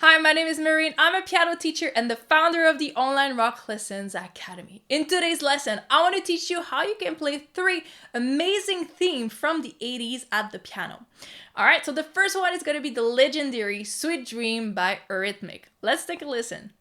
Hi, my name is Marine. I'm a piano teacher and the founder of the Online Rock Lessons Academy. In today's lesson, I want to teach you how you can play 3 amazing themes from the 80s at the piano. Alright, so the first one is going to be the legendary Sweet Dream by Eurythmic. Let's take a listen.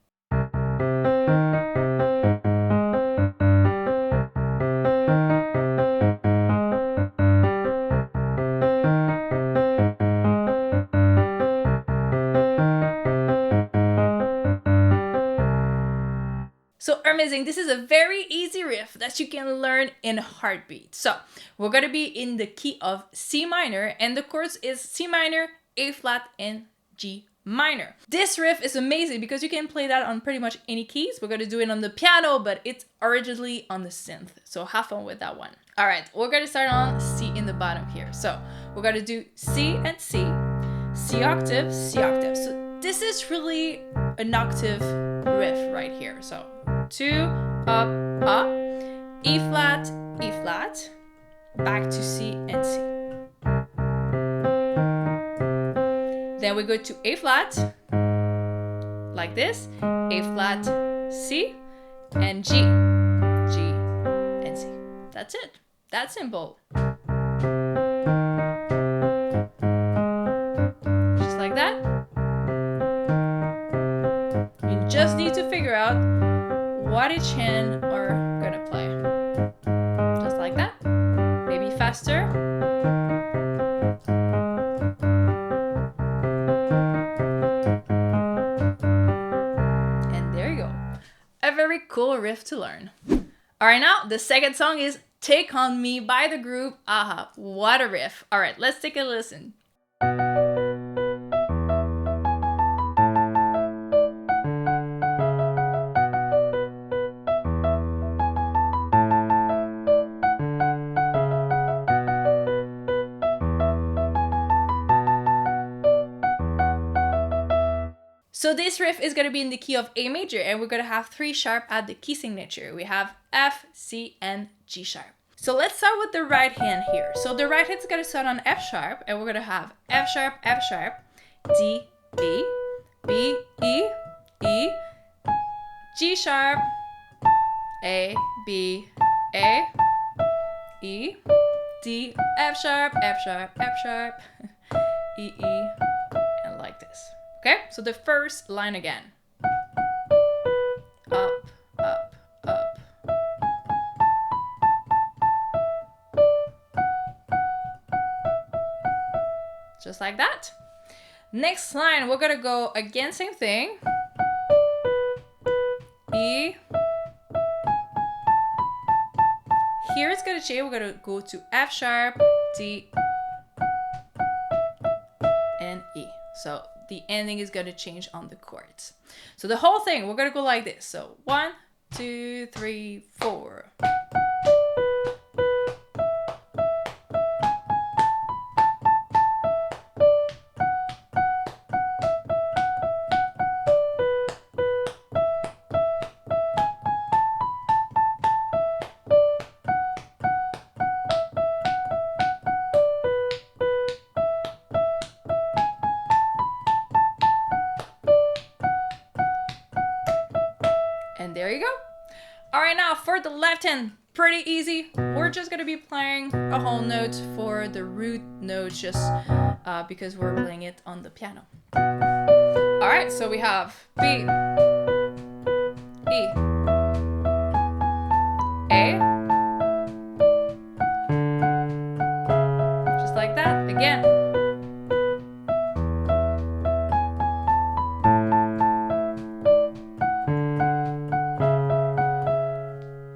So amazing, this is a very easy riff that you can learn in a heartbeat. So we're going to be in the key of C minor and the chords is C minor, A flat and G minor. This riff is amazing because you can play that on pretty much any keys. We're going to do it on the piano, but it's originally on the synth. So have fun with that one. All right, we're going to start on C in the bottom here. So we're going to do C and C, C octave, C octave. So this is really an octave riff right here. So 2, up, up, E flat, back to C and C. Then we go to A flat, like this, A flat, C, and G, G, and C. That's it. That's simple. Just like that. You just need to figure out what each hand are gonna play. Just like that. Maybe faster. And there you go. A very cool riff to learn. Alright, now the second song is Take On Me by the group Aha. What a riff. Alright, let's take a listen. So this riff is going to be in the key of A major and we're going to have 3 sharp at the key signature. We have F, C, and G sharp. So let's start with the right hand here. So the right hand is going to start on F sharp and we're going to have F sharp, D, B, B, E, G sharp, A, B, A, E, D, F sharp, E, and like this. Okay, so the first line again. Up, up, up. Just like that. Next line, we're gonna go again, same thing. E. Here it's gonna change, we're gonna go to F sharp, D, and E. So the ending is going to change on the chords. So the whole thing, we're going to go like this. So 1, 2, 3, 4. And there you go. All right, now for the left hand, pretty easy. We're just gonna be playing a whole note for the root note just because we're playing it on the piano. All right, so we have B, E, A, just like that, again.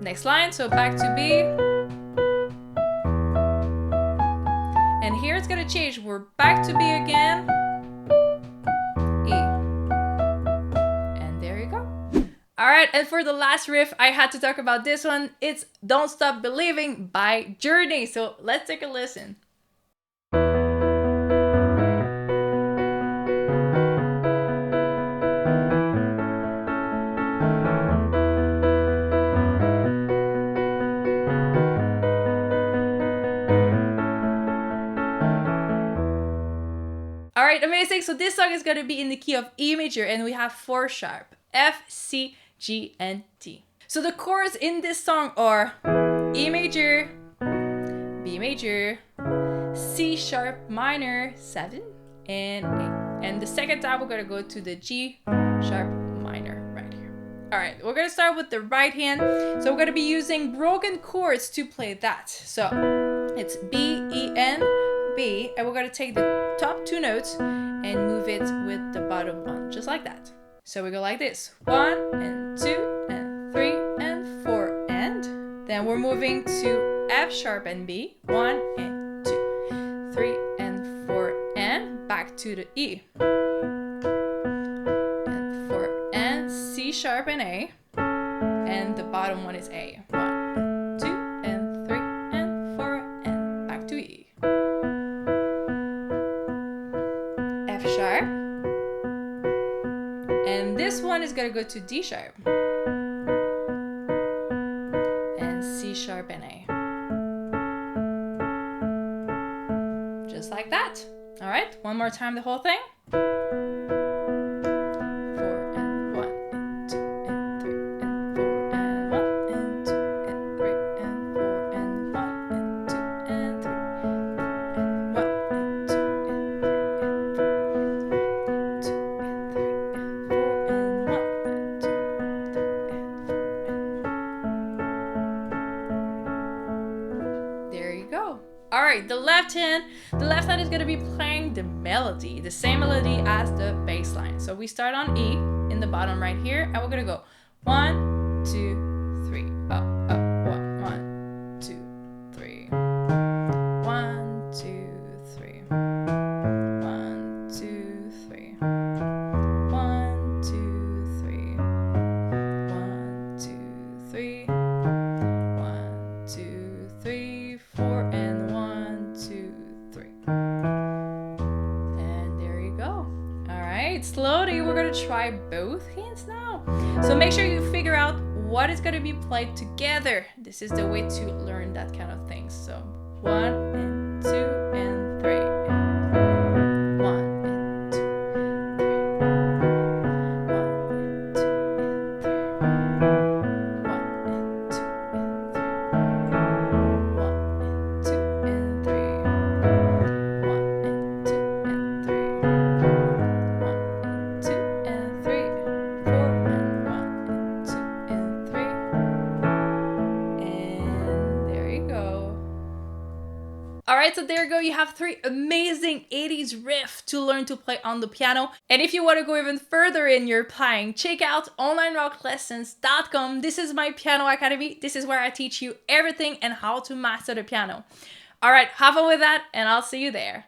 Next line, so back to B. And here it's gonna change. We're back to B again. E. And there you go. All right, and for the last riff, I had to talk about this one. It's Don't Stop Believing by Journey. So let's take a listen. All right, amazing. So this song song is going to be in the key of E major, and we have 4 sharp, F, C, G, and D. So the chords in this song are E major, B major, C sharp minor 7, and A. And the second time we're gonna go to the G sharp minor right here. All right, we're gonna start with the right hand. So we're gonna be using broken chords to play that. So it's B, E, N, B, and we're gonna take the top 2 notes and move it with the bottom one, just like that. So we go like this, 1 and 2 and 3 and 4, and then we're moving to F sharp and B, 1 and 2, 3 and 4, and back to the E, and 4 and C sharp and A, and the bottom one is A, 1, 2 and 3 and 4, and back to E, F sharp, and this one is gonna go to D sharp, and C sharp and A, just like that. All right, one more time, the whole thing. 4 and 1 and 2 and 3 and 4 and 1 and 2 and 3 and 4 and 1 and 2 and 3 and 1 and 2 and 3 and 2 and 3 and 4 and 1 and 2 and 3 and 4. There you go. All right, the left hand is gonna be playing the melody, the same melody as the bass line. So we start on E in the bottom right here, and we're gonna go 1, 2, 3, up, up, 1, 1, 2, 3, 1, 2, 3, 1, 2, 3, 1, 2, 3, 1, 2, 3, 1, 2, 3, 4, and 1, 2, 3. And there you go. All right, slowly we're gonna try both hands now. So make sure you figure out what is gonna be played together. This is the way to learn that kind of thing. So 1 and 2 and 3 and 1 and 2 and 3. 1 and 2 and 3. 1 and 2 and 3. 1 and 2 and 3. 1 and 2 and 3. 1 and 2 and 3. 4 and 1 and 2 and 3. And there you go. All right, so there you go. You have 3 amazing 80s riffs to learn to play on the piano. And if you want to go even further in your playing, check out onlinerocklessons.com. This is my piano academy. This is where I teach you everything and how to master the piano. All right, have fun with that, and I'll see you there.